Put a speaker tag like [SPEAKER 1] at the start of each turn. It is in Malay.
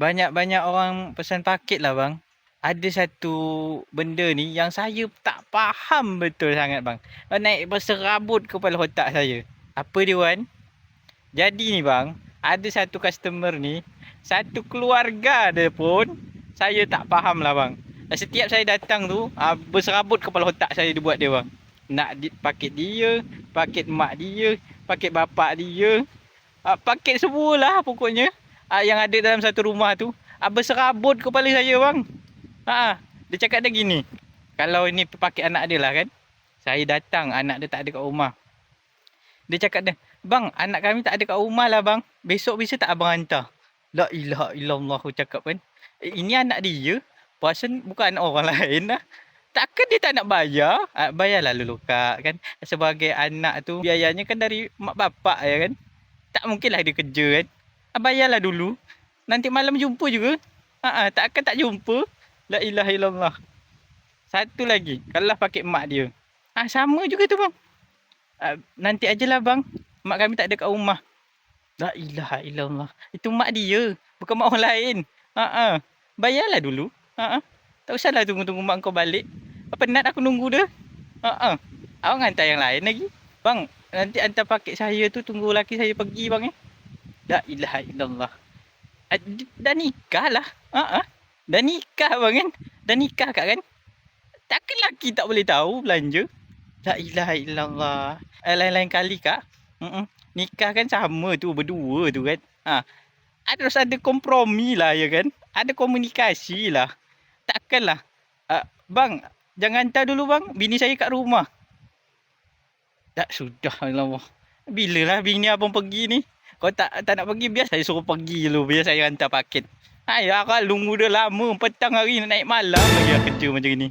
[SPEAKER 1] banyak-banyak orang pesan paket lah bang. Ada satu benda ni yang saya tak faham betul sangat bang. Naik berserabut kepala otak saya. Apa dia Wan? Jadi ni bang, ada satu customer ni, satu keluarga dia pun saya tak faham lah bang. Setiap saya datang tu, berserabut kepala otak saya dia buat dia bang. Nak paket dia, paket mak dia, paket bapak dia, paket semualah pokoknya. Yang ada dalam satu rumah tu, berserabut kepala saya bang. Dia cakap dia gini, kalau ini paket anak dia lah kan, saya datang anak dia tak ada kat rumah. Dia cakap dia, bang anak kami tak ada kat rumah lah bang, besok bisa tak abang hantar? La ilaha illallah, aku cakap kan, ini anak dia, perasan bukan anak orang lain lah. Takkan dia tak nak bayar? Bayarlah dulu kak kan, sebagai anak tu biayanya kan dari mak bapak ya kan. Tak mungkinlah dia kerja kan. Bayarlah dulu, nanti malam jumpa juga. Takkan tak jumpa. La ilaha illallah. Satu lagi, kalau pakai mak dia, sama juga tu bang. Nanti ajalah bang, mak kami tak ada kat rumah. La ilaha illallah. Itu mak dia, bukan mak orang lain. Bayarlah dulu. Tak usahlah tunggu-tunggu mak kau balik. Penat aku nunggu dia. Awak hantar yang lain lagi. Bang, nanti hantar paket saya tu, tunggu laki saya pergi bang ya. La ilaha illallah. Dah nikah lah. Dah nikah bang kan. Dah nikah kak kan. Takkan laki tak boleh tahu belanja. La ilaha illallah. Lain-lain kali kak, nikah kan sama tu, berdua tu kan. Harus ada kompromi lah ya kan. Ada komunikasi lah. Takkanlah, bang jangan hantar dulu bang, bini saya kat rumah. Tak sudah Allah. Bilalah bini abang pergi ni. Kau tak nak pergi, biar saya suruh pergi dulu, biar saya hantar paket. Ya kak, nunggu dah lama, petang hari nak naik malam lagi kerja macam ni.